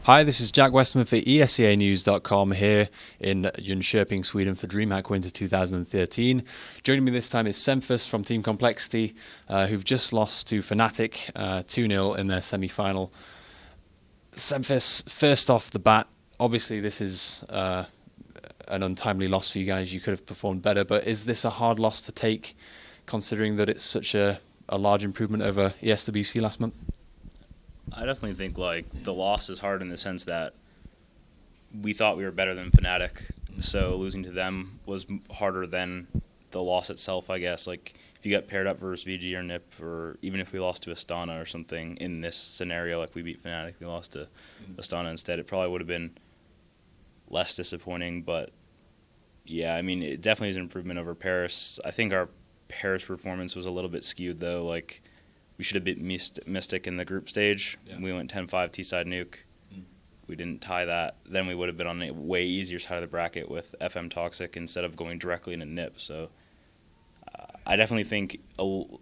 Hi, this is Jack Westman for ESEAnews.com here in Jönköping, Sweden for DreamHack Winter 2013. Joining me this time is Semphis from Team compLexity, who've just lost to Fnatic 2-0 in their semi-final. Semphis, first off the bat, obviously this is an untimely loss for you guys. You could have performed better, but is this a hard loss to take, considering that it's such a large improvement over ESWC last month? I definitely think the loss is hard in the sense that we thought we were better than Fnatic, so losing to them was harder than the loss itself, I guess. If you got paired up versus VG or NIP, or even if we lost to Astana or something in this scenario, like we beat Fnatic, we lost to Astana instead, it probably would have been less disappointing. But yeah, I mean, it definitely is an improvement over Paris. I think our Paris performance was a little bit skewed though. We should have beat Mystic in the group stage. Yeah. We went 10-5 T-side nuke. We didn't tie that. Then we would have been on a way easier side of the bracket with FM Toxic instead of going directly into NIP. So I definitely think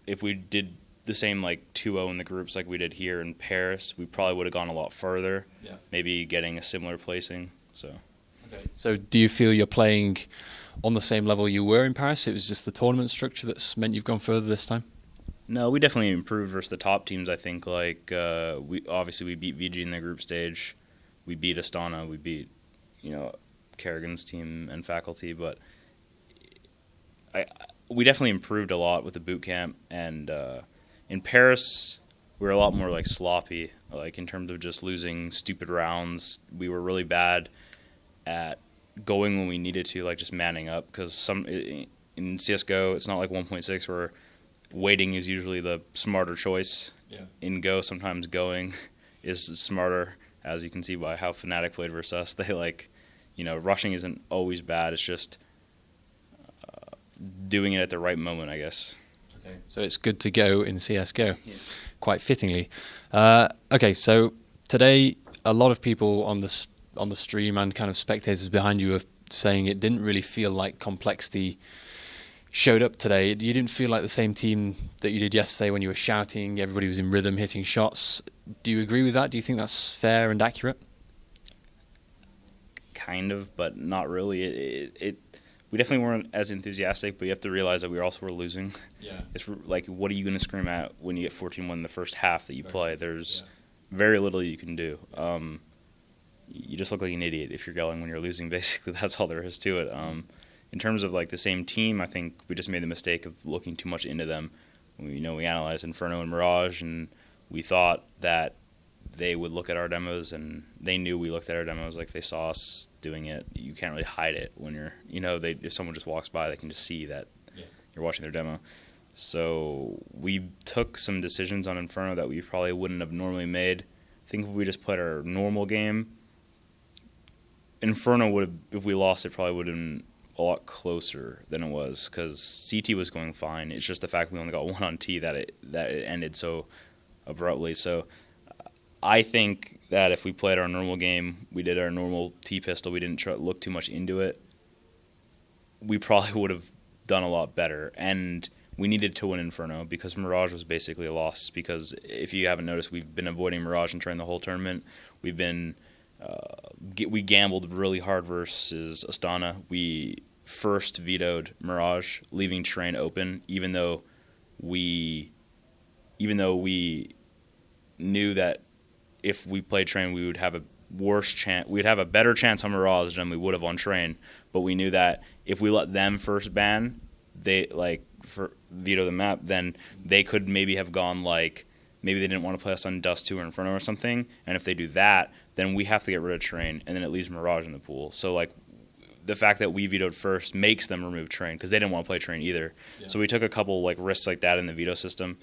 if we did the same 2-0 in the groups like we did here in Paris, we probably would have gone a lot further, maybe getting a similar placing. So do you feel you're playing on the same level you were in Paris? It was just the tournament structure that's meant you've gone further this time? No, we definitely improved versus the top teams. I think we beat VG in the group stage, we beat Astana, we beat Kerrigan's team and faculty, but we definitely improved a lot with the boot camp. And in Paris, we were a lot more sloppy, in terms of just losing stupid rounds. We were really bad at going when we needed to, just manning up, because in CS:GO it's not like 1.6 where waiting is usually the smarter choice. Yeah. In Go, sometimes going is smarter, as you can see by how Fnatic played versus us. They rushing isn't always bad. It's just doing it at the right moment, I guess. Okay. So it's good to go in CS:GO, quite fittingly. Okay, so today a lot of people on the stream and kind of spectators behind you are saying it didn't really feel like compLexity showed up today. You didn't feel like the same team that you did yesterday when you were shouting, everybody was in rhythm, hitting shots. Do you agree with that? Do you think that's fair and accurate? Kind of, but not really. We definitely weren't as enthusiastic, but you have to realize that we also were losing. Yeah. It's what are you going to scream at when you get 14-1 in the first half that you play? There's very little you can do. You just look like an idiot if you're yelling when you're losing, basically. That's all there is to it. In terms of the same team, I think we just made the mistake of looking too much into them. We analyzed Inferno and Mirage, and we thought that they would look at our demos, and they knew we looked at our demos. They saw us doing it. You can't really hide it when you're, if someone just walks by, they can just see that you're watching their demo. So we took some decisions on Inferno that we probably wouldn't have normally made. I think if we just played our normal game, Inferno would have, if we lost it, probably would have been a lot closer than it was, because CT was going fine. It's just the fact we only got one on T that it ended so abruptly. So I think that if we played our normal game, we did our normal T pistol, we didn't look too much into it, we probably would have done a lot better. And we needed to win Inferno because Mirage was basically a loss. Because if you haven't noticed, we've been avoiding Mirage and Train the whole tournament. We've been we gambled really hard versus Astana. We first vetoed Mirage, leaving Train open, even though we knew that if we played Train, we would have a worse chance. We'd have a better chance on Mirage than we would have on Train. But we knew that if we let them first ban, they veto the map, then they could maybe have gone maybe they didn't want to play us on Dust 2 or Inferno or something. And if they do that, then we have to get rid of Train, and then it leaves Mirage in the pool. So the fact that we vetoed first makes them remove Train, because they didn't want to play Train either. Yeah. So we took a couple risks like that in the veto system.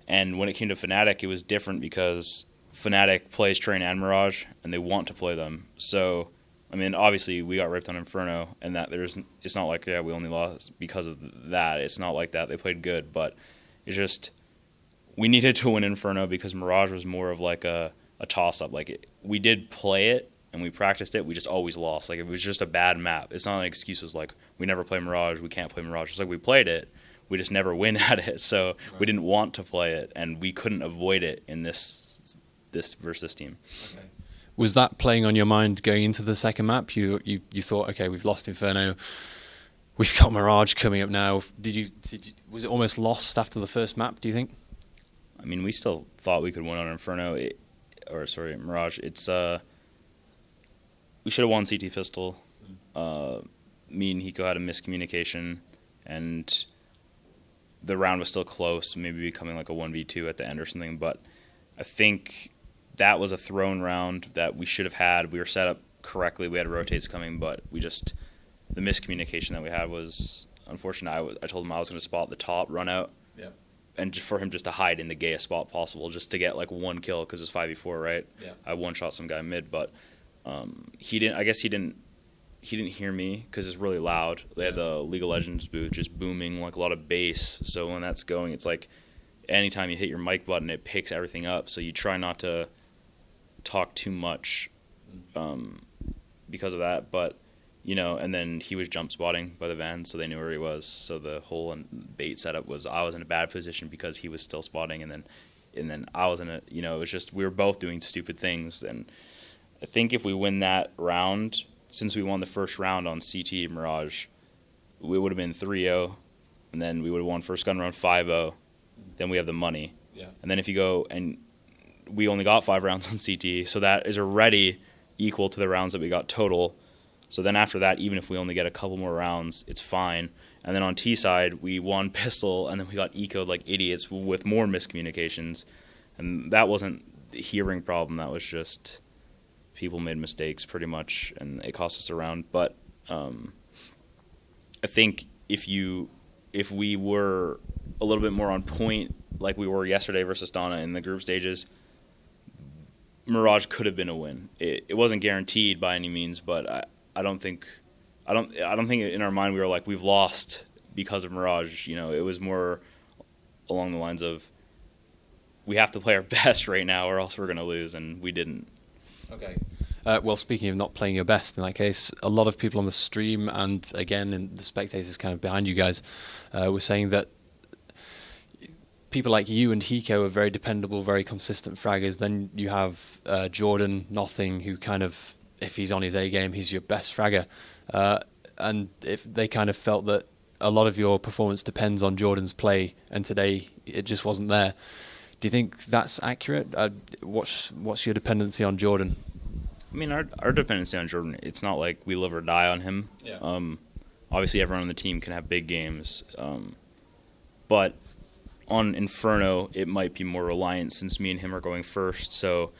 And when it came to Fnatic, it was different because Fnatic plays Train and Mirage, and they want to play them. So I mean, obviously we got ripped on Inferno, and it's not like we only lost because of that. It's not like that. They played good, but it's just we needed to win Inferno because Mirage was more of a toss-up. We did play it, and we practiced it. We just always lost. It was just a bad map. It's not an excuse. It's we never play Mirage. We can't play Mirage. It's we played it. We just never win at it. So right. We didn't want to play it, and we couldn't avoid it in this versus this team. Okay. Was that playing on your mind going into the second map? You thought, okay, we've lost Inferno, we've got Mirage coming up now. Was it almost lost after the first map, do you think? I mean, we still thought we could win on Inferno, Mirage. It's we should have won CT Pistol. Me and Hiko had a miscommunication, and the round was still close, maybe becoming like a 1v2 at the end or something. But I think that was a thrown round that we should have had. We were set up correctly. We had rotates coming, but the miscommunication that we had was unfortunate. I told him I was going to spot the top, run out, and for him just to hide in the gayest spot possible, just to get like one kill because it's 5v4, right? Yeah. I one-shot some guy mid, but he didn't. I guess he didn't hear me because it's really loud. They had the League of Legends booth just booming, like a lot of bass. So when that's going, it's like anytime you hit your mic button, it picks everything up. So you try not to talk too much because of that. But, and then he was jump spotting by the van, so they knew where he was. So the whole bait setup was I was in a bad position because he was still spotting, and then I was in a, it was just we were both doing stupid things. And I think if we win that round, since we won the first round on CT Mirage, we would have been 3-0, and then we would have won first gun round 5-0. Then we have the money. Yeah. And then if you go and we only got 5 rounds on CT, so that is already equal to the rounds that we got total. So then after that, even if we only get a couple more rounds, it's fine. And then on T side, we won pistol, and then we got eco'd like idiots with more miscommunications. And that wasn't the hearing problem. That was just people made mistakes pretty much, and it cost us a round. But I think if we were a little bit more on point like we were yesterday versus Donna in the group stages, Mirage could have been a win. It wasn't guaranteed by any means, but I don't think in our mind we were like we've lost because of Mirage. It was more along the lines of we have to play our best right now or else we're going to lose, and we didn't. Okay. Well, speaking of not playing your best, in that case, a lot of people on the stream and again in the spectators kind of behind you guys were saying that people like you and Hiko are very dependable, very consistent fraggers. Then you have Jordan, Nothing, who kind of, if he's on his A game, he's your best fragger. And if they kind of felt that a lot of your performance depends on Jordan's play, and today it just wasn't there. Do you think that's accurate? What's your dependency on Jordan? I mean, our dependency on Jordan, it's not like we live or die on him. Yeah. Obviously, everyone on the team can have big games. But on Inferno, it might be more reliant since me and him are going first. So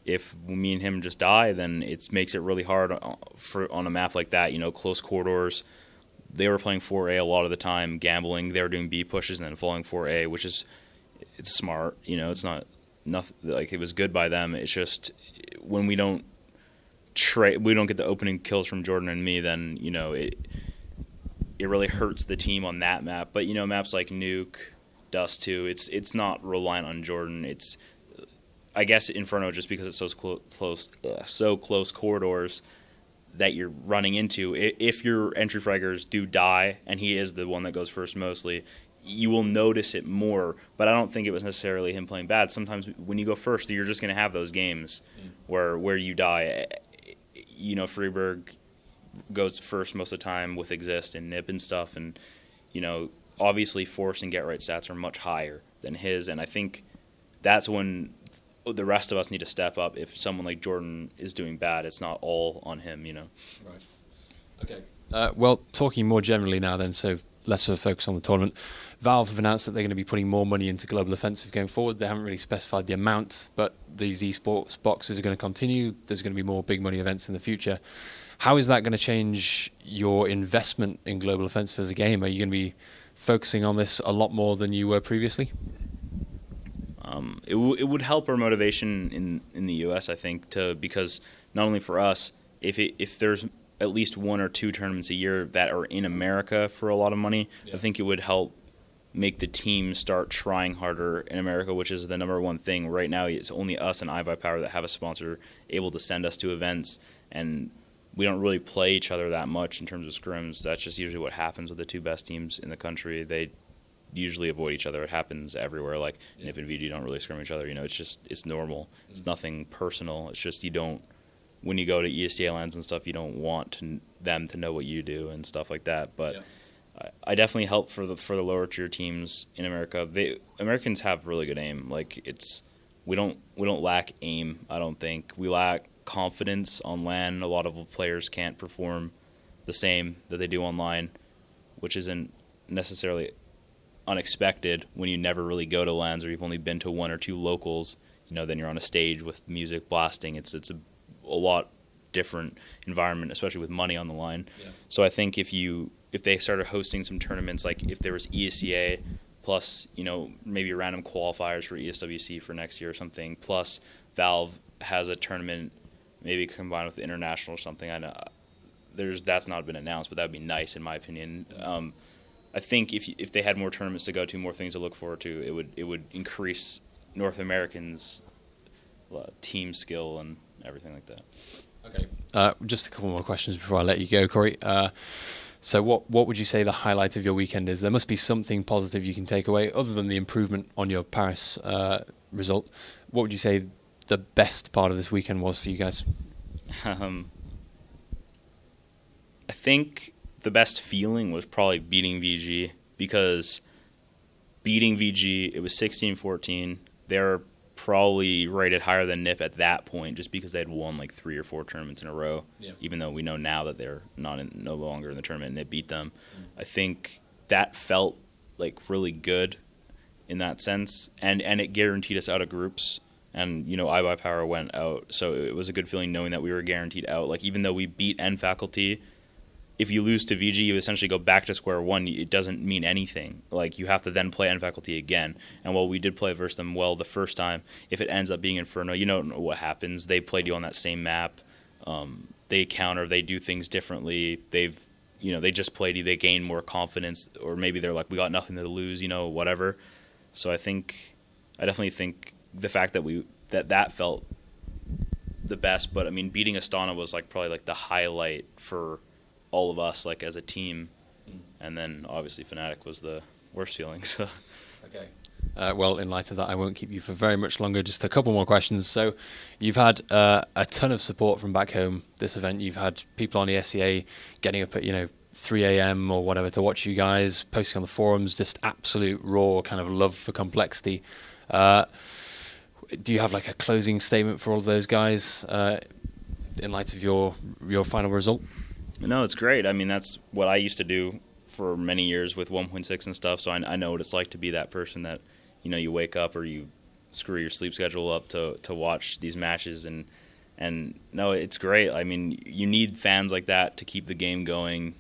if me and him just die, then it makes it really hard on a map like that, close corridors. They were playing 4A a lot of the time, gambling. They were doing B pushes and then falling 4A, which is it's smart. It's not nothing like it was good by them. It's just when we don't get the opening kills from Jordan and me, then it really hurts the team on that map. But maps like Nuke, Dust 2, it's not reliant on Jordan. It's I guess Inferno just because it's so close corridors that you're running into. If your entry fraggers do die, and he is the one that goes first mostly, you will notice it more. But I don't think it was necessarily him playing bad. Sometimes when you go first, you're just going to have those games where you die. Freeberg goes first most of the time with Exist and Nip and stuff, and obviously Force and Get Right stats are much higher than his, and I think that's when the rest of us need to step up. If someone like Jordan is doing bad, it's not all on him, Right. Okay. Well, talking more generally now then, so less of a focus on the tournament. Valve have announced that they're going to be putting more money into Global Offensive going forward. They haven't really specified the amount, but these esports boxes are going to continue. There's going to be more big money events in the future. How is that going to change your investment in Global Offensive as a game? Are you going to be focusing on this a lot more than you were previously? It would help our motivation in the US, I think, because not only for us, if there's at least 1 or 2 tournaments a year that are in America for a lot of money, I think it would help make the team start trying harder in America, which is the number one thing. Right now, it's only us and iBuyPower that have a sponsor able to send us to events, and we don't really play each other that much in terms of scrims. That's just usually what happens with the 2 best teams in the country. They usually avoid each other. It happens everywhere. Like Nip and VG don't really scrim each other. It's normal. It's nothing personal. It's just you don't when you go to ESEA lands and stuff, you don't want them to know what you do and stuff like that. But I definitely help for the lower tier teams in America. Americans have really good aim. Like we don't lack aim. I don't think we lack confidence on LAN. A lot of players can't perform the same that they do online, which isn't necessarily unexpected when you never really go to LANs or you've only been to one or two locals. You know, then you're on a stage with music blasting. It's a lot different environment, especially with money on the line. Yeah. So I think if they started hosting some tournaments, like if there was ESEA plus, you know, maybe random qualifiers for ESWC for next year or something, plus Valve has a tournament maybe combined with the international or something. I know that's not been announced, but that would be nice in my opinion. I think if they had more tournaments to go to, more things to look forward to, it would increase North Americans' team skill and everything like that. Okay. Just a couple more questions before I let you go, Corey. So what would you say the highlight of your weekend is? There must be something positive you can take away other than the improvement on your Paris result. What would you say the best part of this weekend was for you guys? I think the best feeling was probably beating VG, because beating VG, it was 16-14. They're probably rated higher than NIP at that point just because they had won like 3 or 4 tournaments in a row, even though we know now that they're no longer in the tournament and they beat them. I think that felt like really good in that sense, and it guaranteed us out of groups. And, you know, iBuyPower went out, so it was a good feeling knowing that we were guaranteed out. Like, even though we beat N Faculty, if you lose to VG, you essentially go back to square one. It doesn't mean anything. Like, you have to then play N Faculty again. And while we did play versus them well the first time, if it ends up being Inferno, you don't know what happens. They played you on that same map. They counter. They do things differently. They just played you. They gain more confidence, or maybe they're like, we got nothing to lose, you know, whatever. So I definitely think the fact that that felt the best. But I mean, beating Astana was like probably like the highlight for all of us, like as a team, and then obviously Fnatic was the worst feeling. So, okay. Well, in light of that, I won't keep you for very much longer. Just a couple more questions. So, you've had a ton of support from back home this event. You've had people on ESEA getting up at 3 a.m. or whatever to watch you guys, posting on the forums, just absolute raw kind of love for complexity. Do you have like a closing statement for all of those guys in light of your final result? No, it's great. I mean, that's what I used to do for many years with 1.6 and stuff, so I know what it's like to be that person that, you wake up or you screw your sleep schedule up to watch these matches, and no, it's great. I mean, you need fans like that to keep the game going,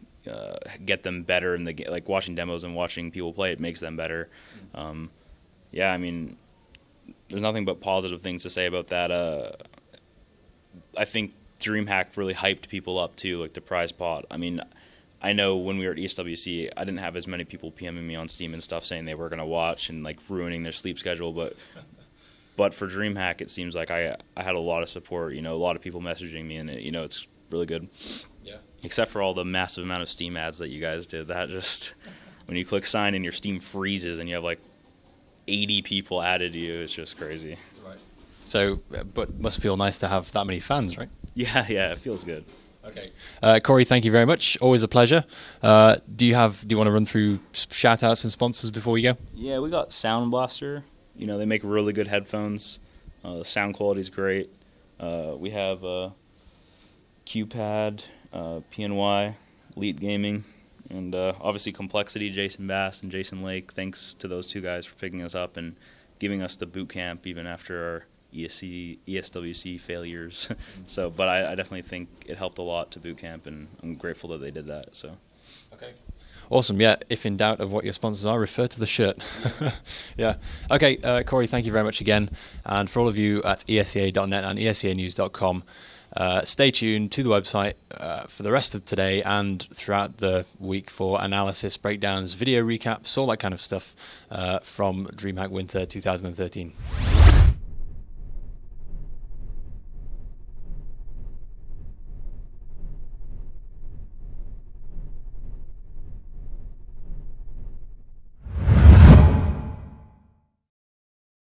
get them better in the game. Like watching demos and watching people play, it makes them better. Yeah, I mean, there's nothing but positive things to say about that. I think DreamHack really hyped people up too, like the prize pot. I mean, I know when we were at ESWC, I didn't have as many people PMing me on Steam and stuff saying they were going to watch and like ruining their sleep schedule, but for DreamHack, it seems like I had a lot of support. A lot of people messaging me, and it's really good. Yeah. Except for all the massive amount of Steam ads that you guys did. That just, when you click sign and your Steam freezes and you have like 80 people added to you, it's just crazy. Right. So, but must feel nice to have that many fans, right? Yeah, it feels good. Okay. Corey, thank you very much. Always a pleasure. Do you want to run through shout-outs and sponsors before we go? Yeah, we got Sound Blaster. They make really good headphones. The sound quality is great. We have QPad, PNY, Elite Gaming, and obviously compLexity, Jason Bass and Jason Lake. Thanks to those two guys for picking us up and giving us the boot camp even after our ESWC failures. But I definitely think it helped a lot to boot camp, and I'm grateful that they did that. So. Okay. Awesome. Yeah. If in doubt of what your sponsors are, refer to the shirt. Yeah. Okay. Corey, thank you very much again. And for all of you at ESEA.net and ESEAnews.com, stay tuned to the website for the rest of today and throughout the week for analysis, breakdowns, video recaps, all that kind of stuff from DreamHack Winter 2013.